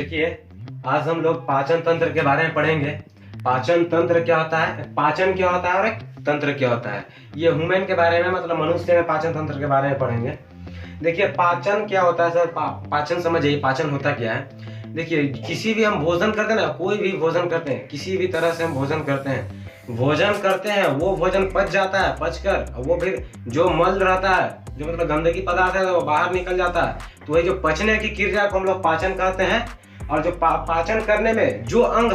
देखिए, आज हम लोग पाचन तंत्र के बारे में पढ़ेंगे। पाचन तंत्र क्या होता है, पाचन क्या होता है और एक तंत्र क्या होता है। ये ह्यूमन के बारे में, मतलब मनुष्य में पाचन तंत्र के बारे में पढ़ेंगे। देखिए, पाचन क्या होता है सर, पाचन समझिए, पाचन होता क्या है। देखिए, किसी भी हम भोजन करते हैं ना, कोई भी भोजन करते हैं, किसी भी तरह से हम भोजन करते हैं, वो भोजन पच जाता है, पचकर वो फिर जो मल रहता है, जो मतलब गंदगी पदार्थ है, वो बाहर निकल जाता है। तो वही जो पचने की क्रिया को हम लोग पाचन कहते हैं। और जो पाचन करने में जो अंग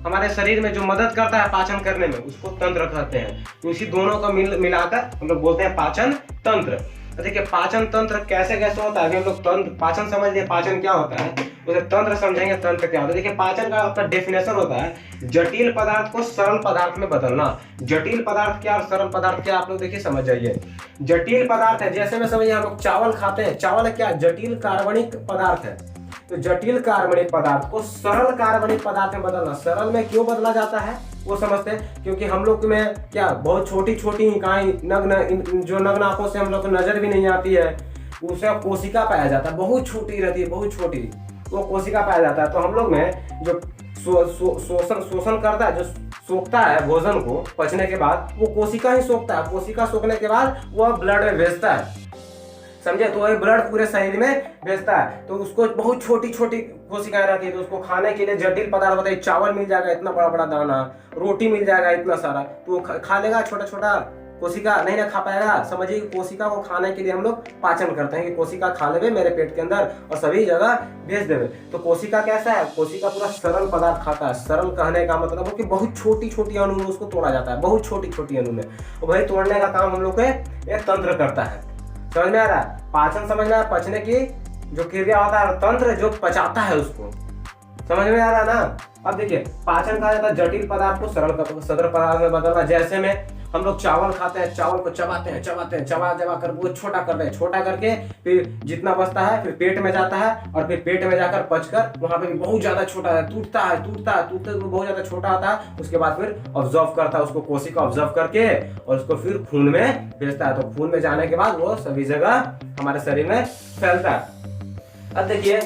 हमारे शरीर में जो मदद करता है पाचन करने में, उसको तंत्र कहते हैं। तो इसी दोनों को मिलाकर हम लोग बोलते हैं पाचन तंत्र। तो देखिए, पाचन तंत्र कैसे कैसे होता है। हम लोग तंत्र पाचन समझ लिए, पाचन क्या होता है, उसे तंत्र समझेंगे, तंत्र क्या होता है। देखिए, पाचन का आपका डेफिनेशन होता है जटिल पदार्थ को सरल पदार्थ में बदलना। जटिल पदार्थ क्या और सरल पदार्थ क्या, आप लोग देखिए समझ जाइए। जटिल पदार्थ है, जैसे में समझिए हम लोग चावल खाते हैं, चावल क्या, जटिल कार्बनिक पदार्थ है। तो जटिल कार्बनिक पदार्थ को सरल कार्बनिक पदार्थ में बदलना। सरल में क्यों बदला जाता है वो समझते हैं, क्योंकि हम लोग में क्या बहुत छोटी छोटी इकाई जो नग्न आंखों से हम लोग को नजर भी नहीं आती है, उसे कोशिका पाया जाता है, बहुत छोटी रहती है, बहुत छोटी वो कोशिका पाया जाता है। तो हम लोग में जो शोषण करता है, जो सोखता है भोजन को पचने के बाद, वो कोशिका ही सोखता है। कोशिका सोखने के बाद वह ब्लड में भेजता है, समझे। तो वही ब्लड पूरे शरीर में भेजता है। तो उसको बहुत छोटी छोटी कोशिकाएं रहती है, तो उसको खाने के लिए जटिल पदार्थ बताइए, चावल मिल जाएगा इतना बड़ा बड़ा दाना, रोटी मिल जाएगा इतना सारा, तो वो खा लेगा। छोटा छोटा कोशिका नहीं ना खा पाएगा। समझिए, कोशिका को खाने के लिए हम लोग पाचन करते हैं कि कोशिका खा लेवे मेरे पेट के अंदर और सभी जगह भेज देवे। तो कोशिका कैसा है, कोशिका पूरा सरल पदार्थ खाता है। सरल कहने का मतलब है कि बहुत छोटी छोटी अणु में उसको तोड़ा जाता है, बहुत छोटी छोटी अणु में। और वही तोड़ने का काम हम लोग के एक तंत्र करता है। समझ में आ रहा है, पाचन समझ में आ रहा है, पचने की जो क्रिया होता है, तंत्र जो पचाता है उसको, समझ में आ रहा है ना। अब देखिए, पाचन कहा जाता है जटिल पदार्थ को सरल पदार्थ में बदलना। जैसे में हम लोग चावल खाते हैं, चावल को चबाते हैं चबा कर वो छोटा करते हैं, छोटा करके फिर जितना बचता है फिर पेट में जाता है, और फिर पेट में जाकर पचकर वहां पे भी बहुत ज्यादा छोटा है, टूटते बहुत ज्यादा छोटा होता है। उसके बाद फिर ऑब्जर्व करता है उसको, कोशिका ऑब्जर्व करके, और उसको फिर खून में भेजता है। तो खून में जाने के बाद वो सभी जगह हमारे शरीर में फैलता है। अब देखिए,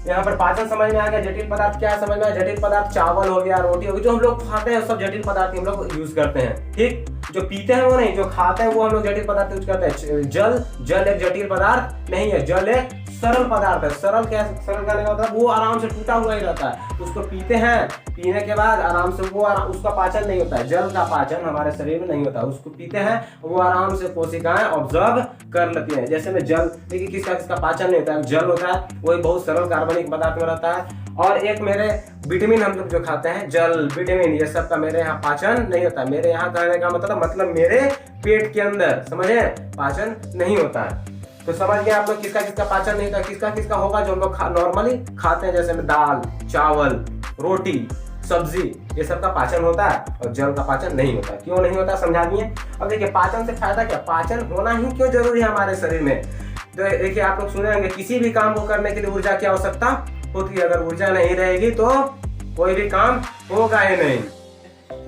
यहाँ पर पाचन समझ में आ गया। जटिल पदार्थ क्या है समझ में आया। जटिल पदार्थ चावल हो गया, रोटी हो गई, जो हम लोग खाते हैं सब जटिल पदार्थ हम लोग यूज करते हैं। ठीक, जो पीते हैं वो नहीं, जो खाते हैं वो हम लोग जटिल पदार्थ यूज करते हैं। जल एक जटिल पदार्थ नहीं है, जल एक सरल पदार्थ है। सरल क्या, सरल करने का मतलब वो आराम से टूटा हुआ ही रहता है। उसको पीते हैं, पीने के बाद आराम से वो उसका पाचन नहीं होता है। जल का पाचन हमारे शरीर में नहीं होता। उसको पीते हैं, वो आराम से कोशिकाएं ऑब्जर्व कर लेती हैं। जैसे में जल, देखिए किसका पाचन नहीं होता है, जल होता है, वही बहुत सरल कार्बनिक पदार्थ में रहता है। और एक मेरे विटामिन हम लोग जो खाते हैं, जल, विटामिन, ये सब का मेरे यहाँ पाचन नहीं होता। मेरे यहाँ कहने का मतलब मेरे पेट के अंदर, समझे, पाचन नहीं होता है। तो समझ गए आप लोग किसका किसका पाचन नहीं होता, किसका होगा, जो हम लोग नॉर्मली खाते हैं, जैसे में दाल, चावल, रोटी, सब्जी, ये सब का पाचन होता है, और जल का पाचन नहीं होता। क्यों नहीं होता समझा दिए। अब देखिए, पाचन से फायदा क्या, पाचन होना ही क्यों जरूरी है हमारे शरीर में। तो देखिए, आप लोग सुने होंगे किसी भी काम को करने के लिए ऊर्जा की आवश्यकता होती है। अगर ऊर्जा नहीं रहेगी तो कोई भी काम होगा ही नहीं।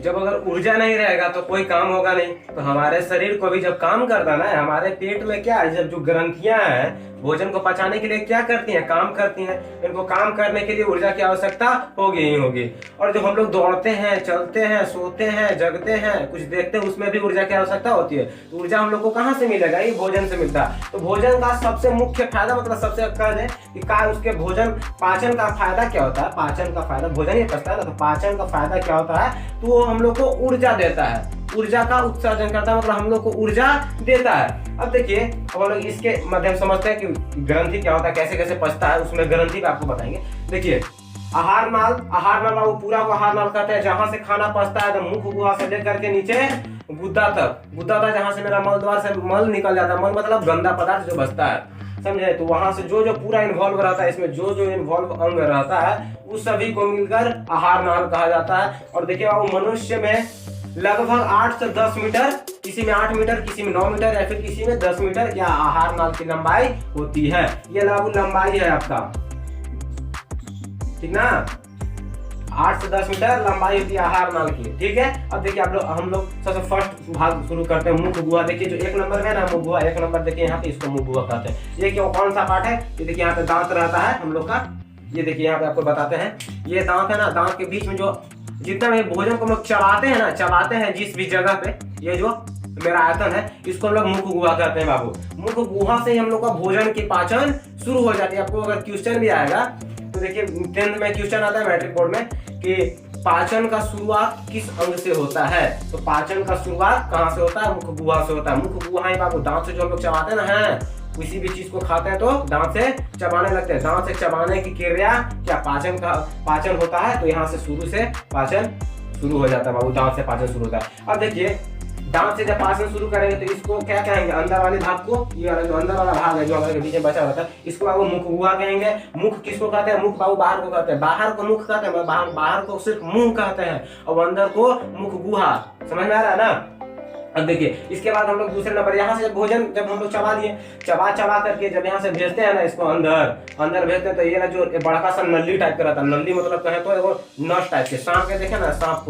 जब अगर ऊर्जा नहीं रहेगा तो कोई काम होगा नहीं। तो हमारे शरीर को भी जब काम करता ना, हमारे पेट में क्या है, जब जो ग्रंथियां हैं भोजन को पचाने के लिए क्या करती हैं, काम करती हैं। इनको काम करने के लिए ऊर्जा की आवश्यकता होगी ही होगी। और जो हम लोग दौड़ते हैं, चलते हैं, सोते हैं, जगते हैं, कुछ देखते हैं, उसमें भी ऊर्जा की आवश्यकता होती है। तो ऊर्जा हम लोग को कहाँ से मिलेगा, ये भोजन से मिलता है। तो भोजन का सबसे मुख्य फायदा, मतलब सबसे कह दें कि का उसके भोजन, पाचन का फायदा क्या होता है। पाचन का फायदा, भोजन ही पचता है ना, तो पाचन का फायदा क्या होता है, तो वो हम लोग को ऊर्जा देता है, ऊर्जा का उत्सर्जन करता है, मतलब हम लोग को ऊर्जा देता है। अब देखिए, अब हम लोग इसके माध्यम समझते हैं कि ग्रंथि क्या होता है, कैसे कैसे पचता है, उसमें ग्रंथि आपको बताएंगे। देखिए, आहार नाल वो पूरा को आहार नाल कहते हैं, जहां से खाना पचता है, तो मुख गुहा से लेकर के नीचे गुद्दा तक जहां से मेरा मल द्वार से मल निकल जाता है। मल मतलब गंदा पदार्थ जो बचता है, समझे। तो वहां से जो पूरा इन्वॉल्व रहता है, इसमें जो इन्वॉल्व अंग रहता है, उस सभी को मिलकर आहार नाल कहा जाता है। और देखिए, वो मनुष्य में लगभग 8 से 10 मीटर, किसी में 8 मीटर, किसी में 9 मीटर, या फिर किसी में 10 मीटर क्या आहार नाल की लंबाई होती है। ये लंबाई है आपका, ठीक ना, 8 से 10 मीटर लंबाई होती है आहार नाल की। ठीक है, अब देखिए हम लोग सबसे फर्स्ट भाग शुरू करते हैं, मुख गुहा। देखिए, जो 1 नंबर में ना मुख गुहा, 1 नंबर देखिए यहाँ पे, इसको मुख गुहा कहते हैं। ये क्यों, कौन सा पार्ट है, ये देखिए यहाँ पे दांत रहता है हम लोग का, ये देखिए यहाँ पे आपको बताते हैं, ये दांत है ना, दांत के बीच में जो जितना भी भोजन को हम लोग चबाते हैं ना, चबाते हैं जिस भी जगह पे, ये जो मेरा आयतन है, इसको हम लोग मुख गुहा कहते हैं बाबू। मुख गुहा से हम लोग का भोजन की पाचन शुरू हो जाती है। आपको अगर क्वेश्चन भी आएगा तो देखिए 10th में क्वेश्चन आता है मैट्रिक बोर्ड में कि पाचन का शुरुआत किस अंग से होता है, तो पाचन का शुरुआत कहाँ से होता है? मुख गुहा से होता है। मुख गुहा ही बाबू दांत से जो हम लोग चबाते हैं ना, है किसी भी चीज को खाते हैं तो दांत से चबाने लगते हैं। दांत से चबाने की क्रिया क्या पाचन होता है, तो यहाँ से शुरू से पाचन शुरू हो जाता है बाबू, दांत से पाचन शुरू होता है। अब देखिए दांत से जब पाचन शुरू करेंगे तो इसको क्या कहेंगे? अंदर वाले भाग को, ये वाला जो अंदर वाला भाग है जो हमारे बीच में बचा रहता है, इसको बाबू मुख गुहा कहेंगे। मुख किसको कहते हैं? मुख बाबू बाहर को कहते हैं, बाहर को मुख कहते हैं, बाहर को सिर्फ मुंह कहते हैं, और अंदर को मुख गुहा। समझ में आ रहा है ना? अब देखिए इसके बाद हम लोग दूसरे नंबर, यहाँ से भोजन जब हम लोग चबा दिए, चबा करके जब यहाँ से भेजते हैं ना इसको अंदर भेजते हैं, तो ये ना जो बड़ा सा नली टाइप का रहता है, नली मतलब कहे तो एगो नस टाइप के। सांप के देखे ना, सांप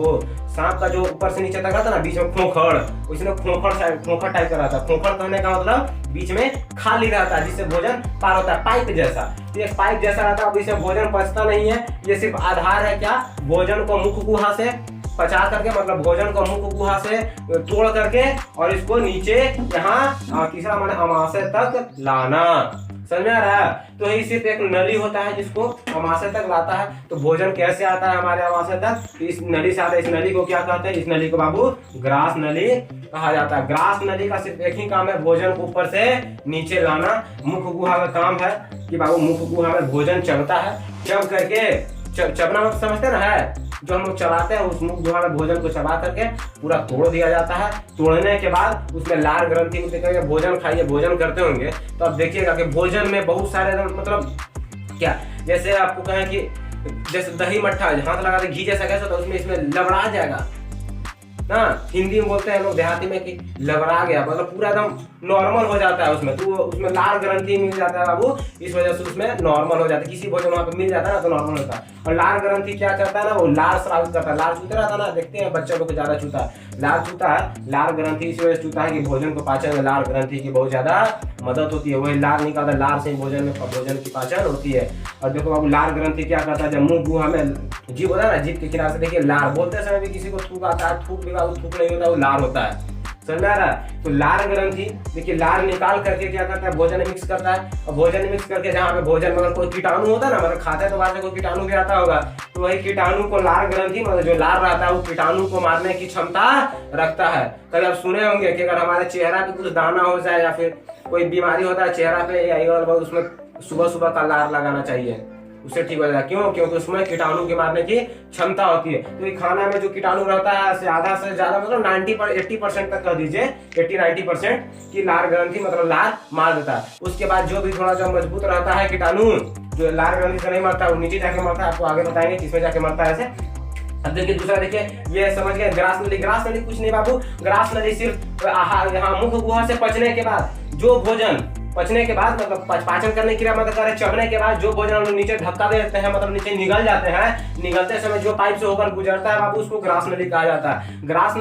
का जो ऊपर से नीचे तक रहता है ना, बीच में खोखड़, उसमें खोखड़ टाइप का रहता है। खोखड़ कहने का मतलब बीच में खाली रहता है, जिससे भोजन पार होता है, पाइप जैसा। तो ये पाइप जैसा रहता है, अब इससे भोजन पचता नहीं है, ये सिर्फ आधार है क्या? भोजन को मुख गुहा से पचा करके, मतलब भोजन को मुख गुहा से तोड़ करके और इसको नीचे यहाँ तीसरा माने अमाशय तक लाना। समझ में आ रहा है? तो ये सिर्फ एक नली होता है जिसको अमाशय तक लाता है। तो भोजन कैसे आता है हमारे अमाशय तक? तो इस नली से आता है। इस नली को क्या कहते हैं? इस नली को बाबू ग्रास नली कहा जाता है। ग्रास नली का सिर्फ एक ही काम है, भोजन को ऊपर से नीचे लाना। मुख गुहा का काम है कि बाबू मुख गुहा में भोजन चबता है, चब करके चबना मतलब समझते ना है, जो हम लोग चबाते हैं उस मुख गुहा में भोजन को चबा करके पूरा तोड़ दिया जाता है। तोड़ने के बाद उसमें लार ग्रंथि में कहेंगे भोजन खाइए, भोजन करते होंगे तो अब देखिएगा कि भोजन में बहुत सारे मतलब क्या, जैसे आपको कहें कि जैसे दही मट्ठा हाथ लगा के घी जैसा कैसा, तो उसमें इसमें लबड़ा जाएगा ना, हिंदी में बोलते हैं लोग देहाती में कि लबड़ा गया, मतलब पूरा एकदम नॉर्मल हो जाता है उसमें। तो उसमें लार ग्रंथि मिल जाता है बाबू, इस वजह से उसमें नॉर्मल हो जाता है। किसी भोजन वहाँ पे मिल जाता है ना तो नॉर्मल होता है। और लार ग्रंथि क्या करता है ना, वो लार स्रावित करता है। लार चूता रहता है ना, देखते हैं बच्चे लोग ज्यादा चूता है, लार चूता है। लार ग्रंथि इस वजह से चूता है कि भोजन को पाचन में लार ग्रंथि की बहुत ज्यादा मदद होती है। वही लार निकालता है, लार से भोजन की पाचन होती है। और देखो बाबू लार ग्रंथि क्या करता है, जब मुंह गुहा में जीभ होता है ना, जीभ के किनारे से देखिए लार, बोलते समय भी किसी को थूक आता है, थूक भी बाबू थूक नहीं होता, वो लार होता है। समझ में आ रहा है? तो लार ग्रंथि देखिए लार निकाल करके क्या करता है, भोजन मिक्स करता है। और भोजन मिक्स करके जहाँ पे भोजन मतलब कोई कीटाणु होता है ना, मतलब खाते हैं तो बाद में कोई कीटाणु भी आता होगा, तो वही कीटाणु को लार ग्रंथि मतलब जो लार रहता है वो कीटाणु को मारने की क्षमता रखता है। कभी आप सुने होंगे कि अगर हमारे चेहरा पे कुछ दाना हो जाए या फिर कोई बीमारी होता है चेहरा पे या उसमें सुबह सुबह का लार लगाना चाहिए, उससे ठीक हो जाएगा। क्यों? क्योंकि उसमें कीटाणु के मारने की क्षमता होती है। तो ये खाना में जो कीटाणु रहता है से आधा से ज्यादा मतलब 80% तक कह दीजिए, 80-90% की लार ग्रंथि मतलब लार मार देता है। उसके बाद जो भी थोड़ा जो मजबूत रहता है कीटाणु, जो लार ग्रंथि से नहीं मरता है वो नीचे जाके मरता है। आपको आगे बताएंगे किसमें जाके मरता है ऐसे। अब देखिए दूसरा, देखिए ये समझ गए ग्रास नली। ग्रास नली कुछ नहीं बाबू, ग्रास नली सिर्फ यहाँ मुख गुहा से पचने के बाद जो भोजन पचने के बाद मतलब पाचन करने की क्रिया मतलब करे, चबने के बाद जो भोजन हम लोग नीचे धक्का दे देते हैं, मतलब नीचे निगल जाते हैं, निगलते समय जो पाइप से होकर गुजरता है बाबू उसको ग्रास नली कहा जाता है। ग्रास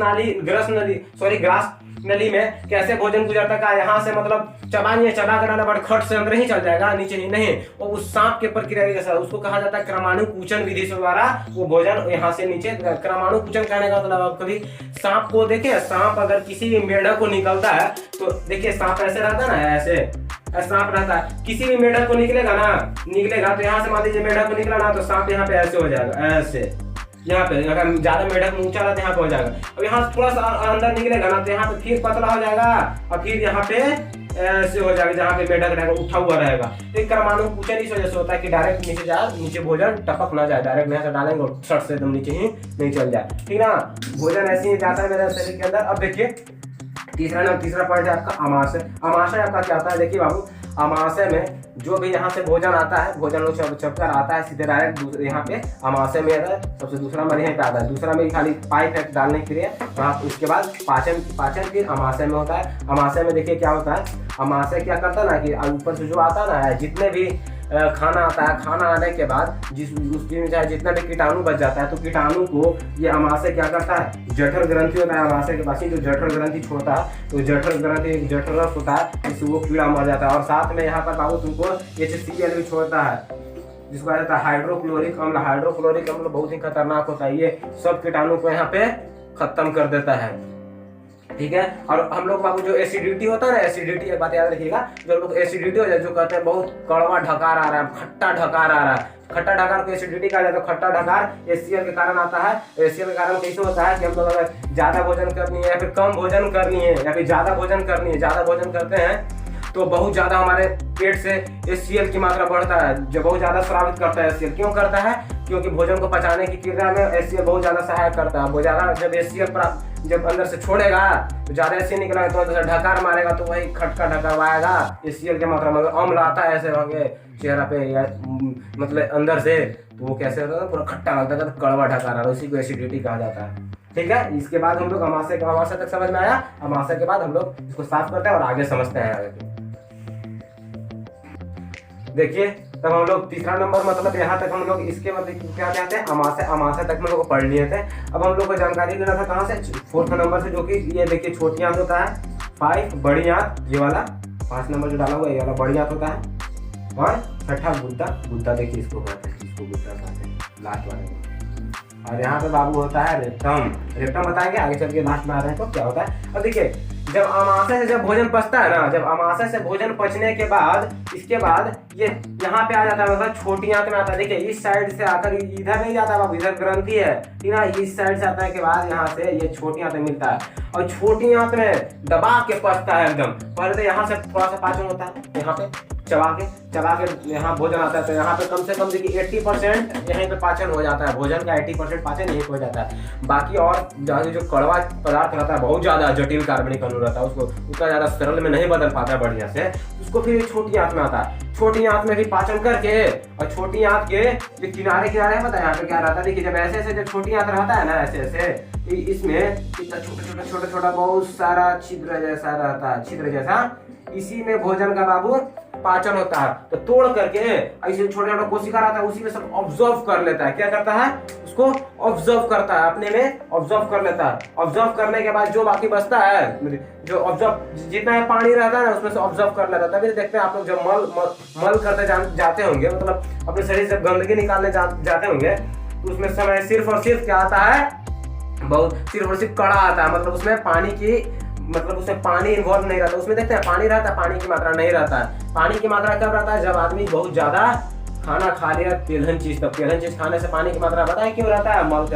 नली में कैसे भोजन गुजरता है, यहाँ से मतलब चबा कर डाला बट खट से अंदर ही चल जाएगा, नीचे नहीं। और उस सांप के प्रक्रिया जैसा उसको कहा जाता है क्रमाणुकुचन विधि से द्वारा वो भोजन यहाँ से नीचे। क्रमाणुकुचन कहने का मतलब आप कभी सांप को देखे, सांप अगर किसी भी मेढक को निकलता है तो देखिए सांप ऐसे रहता है ना, ऐसे सांप रहता है, किसी भी मेढक को निकलेगा तो यहाँ से मान लीजिए मेढक को निकला ना तो सांप यहाँ पे ऐसे हो जाएगा, ऐसे यहाँ पे अगर ज्यादा मेढक में ऊंचा रहता है यहाँ पे हो जाएगा। अब यहाँ थोड़ा सा अंदर निकलेगा ना तो यहाँ पे फिर पतला हो जाएगा और फिर यहाँ पे ऐसे हो जाएगा, जहाँ पे मेढक रहेगा उठा हुआ रहेगा। तो क्रमाणुकुचन इस वजह से होता है कि डायरेक्ट नीचे जाए, नीचे भोजन टपक ना जाए, डायरेक्ट यहाँ से डालेंगे और शर्ट से एकदम नीचे ही नहीं चल जाए, ठीक ना। भोजन ऐसे ही जाता है मेरे शरीर के अंदर। अब देखिए तीसरा पॉइंट है आपका अमाशय। अमाशय आपका क्या आता है, देखिए बाबू अमाशय में जो भी यहाँ से भोजन आता है, भोजन लोग चबकर आता है सीधे डायरेक्ट यहाँ पे अमाशय में आता है। सबसे दूसरा में यहीं पे आता है, दूसरा में खाली पाइप है डालने के लिए। उसके बाद पाचन फिर अमाशय में होता है। अमाशय में देखिए क्या होता है, अमाशय क्या करता है ना कि ऊपर से जो आता है ना, जितने भी खाना आता है, खाना आने के बाद उसमें चाहे जितना भी कीटाणु बच जाता है तो कीटाणु को ये अमाशय क्या करता है, जठर ग्रंथि होता है अमाशय के पास ही, जो जठर ग्रंथि छोड़ता है तो जठर ग्रंथि जठर रस होता है, इससे वो कीड़ा मर जाता है। और साथ में यहाँ पर बाबू तुमको HCl भी छोड़ता है, जिसको कहा जाता है हाइड्रोक्लोरिक अम्ल। हाइड्रोक्लोरिक अम्ल बहुत ही खतरनाक होता है, ये सब कीटाणु को यहाँ पे खत्म कर देता है, ठीक है। और हम लोग बाबू जो एसिडिटी होता है ना, एसिडिटी एक बात याद रखिएगा, जो लोग एसिडिटी हो जाए, जो कहते हैं बहुत कड़वा ढकार आ रहा है, खट्टा ढकार आ रहा है, खट्टा ढकार को एसिडिटी कहा जाता है। खट्टा ढकार HCl के कारण आता है। HCl के कारण कैसे होता है कि हम लोग अगर ज्यादा भोजन करनी है या फिर कम भोजन करनी है या फिर ज्यादा भोजन करनी है, ज्यादा भोजन करते हैं तो बहुत ज्यादा हमारे पेट से HCl की मात्रा बढ़ता है, जो बहुत ज्यादा स्रावित करता है। HCl क्यों करता है? क्योंकि भोजन को पचाने की क्रिया में HCl बहुत ज्यादा सहायक करता है। बहुत ज्यादा जब HCl जब अंदर से छोड़ेगा तो ज्यादा HCl निकलेगा तो अंदर से ढकार मारेगा तो वही खटका ढकवाएगा, HCl की मात्रा में अम्ल आता है ऐसे होंगे चेहरा पे या मतलब अंदर से, तो वो कैसे होता है, पूरा खट्टा लगता है, कड़वा ढकार आ रहा है, उसी को एसिडिटी कहा जाता है, ठीक है। इसके बाद हम लोग अमाशय तक समझ में आया। अमाशय के बाद हम लोग इसको साफ करते हैं और आगे समझते हैं आगे। देखिए तब हम लोग तीसरा नंबर मतलब यहाँ तक हम लोग इसके मतलब क्या कहते हैं अमाशय तक हम लोग को पढ़ लिए थे। अब हम लोग को जानकारी लेना था कहाँ से, फोर्थ नंबर से, जो कि ये देखिए छोटी आंत होता है, 5 बड़ी आंत, ये वाला 5 नंबर जो डाला हुआ है ये वाला बड़ी आंत होता है, और छठा गुद्दा देखिए इसको कहते हैं, इसको गुद्दा कहते हैं लास्ट वाले में। और यहाँ पे बाबू होता है रेक्टम बताएंगे आगे चल के, लास्ट में आ रहे हैं तो क्या होता है। अब देखिए जब अमाशय से जब भोजन पचता है ना, जब अमाशय से भोजन पचने के बाद इसके बाद ये यहाँ पे आ जाता है, मतलब छोटी आंत में आता है। देखिए इस साइड से आकर इधर नहीं जाता बाबू, इधर ग्रंथि है, ठीक है, इस साइड से आता है के बाद यहाँ से ये छोटी आंत में मिलता है, और छोटी आंत में दबा के पचता है एकदम। पहले तो यहाँ से थोड़ा सा पाचन होता है, यहाँ पे चबा के यहाँ भोजन आता है, तो यहाँ पे कम से कम देखिए 80% यहीं पे पाचन हो जाता है, भोजन का 80% पाचन यहीं हो जाता है। बाकी और जो कड़वा पदार्थ रहता है, बहुत ज्यादा जटिल कार्बनिक अणु रहता है, उसको उतना ज्यादा सरल में नहीं बदल पाता है बढ़िया से, उसको फिर छोटी आंत में आता है। छोटी आंत में भी पाचन करके, और छोटी आंत के जो किनारे पता है यहाँ पे क्या रहता है, देखिए जब ऐसे जब छोटी आंत रहता है ना ऐसे इसमें इतना छोटा बहुत सारा छिद्र जैसा रहता है, छिद्र जैसा, इसी में भोजन का बाबू पाचन होता है। तो तोड़ करके ऐसे छोटा छोटा कोशिका रहता है, उसी में सब ऑब्जर्व कर लेता है। क्या करता है? उसको ऑब्जर्व करता है, अपने में ऑब्जर्व कर लेता है। ऑब्जर्व करने के बाद जो बाकी बचता है, जो ऑब्जर्व जितना पानी रहता है ना उसमें से ऑब्जर्व कर लेता है। तभी देखते हैं आप लोग जब मल करते जाते होंगे, मतलब अपने शरीर से गंदगी निकालने जाते होंगे, तो उसमें समय सिर्फ और सिर्फ क्या आता है, सिर्फ और सिर्फ कड़ा आता है, मतलब उसमें पानी की उसमें पानी इन्वॉल्व नहीं रहता। उसमें देखते हैं पानी रहता है, पानी की मात्रा नहीं रहता है। पानी की मात्रा कब रहता है? जब आदमी बहुत ज्यादा खाना खा लिया, तेलहन चीज, तब तेलहन चीज खाने से पानी की मात्रा बताए क्यों रहता है? मल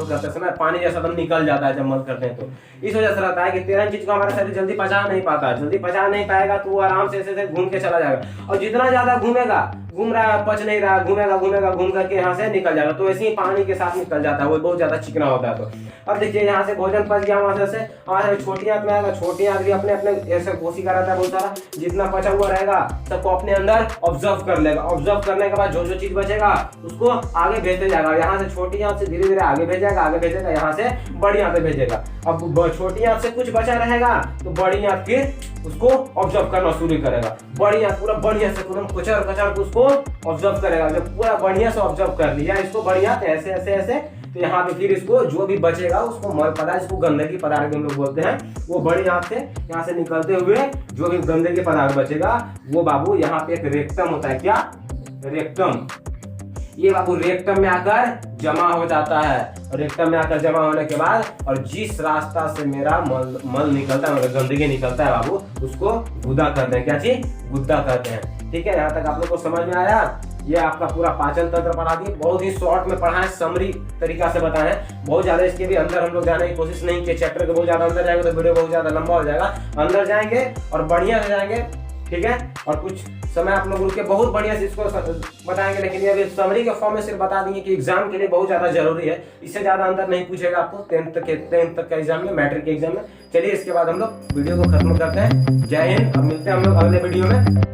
करते समय पानी जैसा दम निकल जाता है जब मल करते हैं, तो इस वजह से रहता है कि तेलहन चीज को हमारा शरीर जल्दी पचा नहीं पाता। जल्दी पचा नहीं पाएगा तो वो आराम से ऐसे घूम के चला जाएगा, और जितना ज्यादा घूमेगा, घूम रहा है पच नहीं रहा, घूमेगा घूम करके यहाँ से निकल जाएगा, तो ऐसे ही पानी के साथ निकल जाता है, वो बहुत ज्यादा चिकना होता है। तो अब देखिए यहाँ से भोजन पच गया, वहां से छोटी आंत में आएगा। छोटी आंत भी अपने ऐसे कोशिका रहता है बहुत सारा, जितना पचा हुआ रहेगा सबको अपने अंदर ऑब्जर्व कर लेगा। ऑब्जर्व करने के बाद जो चीज बचेगा उसको आगे भेजते जाएगा। यहाँ से छोटी आंत से धीरे धीरे आगे भेजेगा, यहाँ से बड़ी आंत भेजेगा। अब छोटी आंत से कुछ बचा रहेगा तो बड़ी आंत फिर उसको ऑब्जर्व करना शुरू करेगा। बड़ी आंत पूरा बढ़िया से कुचर के उसको ऑब्जर्व करेगा। जब पूरा बढ़िया से ऑब्जर्व कर लिया इसको बड़ी आंत ऐसे, तो यहाँ पे फिर इसको जो भी बचेगा उसको मल पदार्थ, इसको गंदगी पदार्थ हम लोग बोलते हैं, वो बड़ी आंत से यहाँ से निकलते हुए जो भी गंदगी पदार्थ बचेगा वो बाबू यहाँ पे एक रेक्टम होता है। क्या? रेक्टम। ये बाबू रेक्टम में आकर जमा हो जाता है। रेक्टम में आकर जमा होने के बाद, और जिस रास्ता से मेरा मल निकलता है, मतलब गंदगी निकलता है बाबू, उसको गुदा कहते हैं। क्या चीज? गुद्दा कहते हैं। ठीक है, यहाँ तक आप लोग को समझ में आया? ये आपका पूरा पाचन तंत्र पढ़ा दिए, बहुत ही शॉर्ट में पढ़ा है, समरी तरीका से बताए हैं। बहुत ज्यादा इसके भी अंदर हम लोग जाने की कोशिश नहीं की, चैप्टर के बहुत ज्यादा अंदर जाएंगे तो वीडियो बहुत ज्यादा लंबा हो जाएगा। अंदर जाएंगे और बढ़िया से जाएंगे, ठीक है। और कुछ समय आप लोग रुके, बहुत बढ़िया से इसको बताएंगे, लेकिन ये अभी समरी के फॉर्म में सिर्फ बता देंगे कि एग्जाम के लिए बहुत ज्यादा जरूरी है। इससे ज्यादा अंदर नहीं पूछेगा आपको 10th तक का एग्जाम में, मैट्रिक के एग्जाम में। चलिए इसके बाद हम लोग वीडियो को खत्म करते हैं। जय हिंद। अब मिलते हैं हम लोग अगले वीडियो में।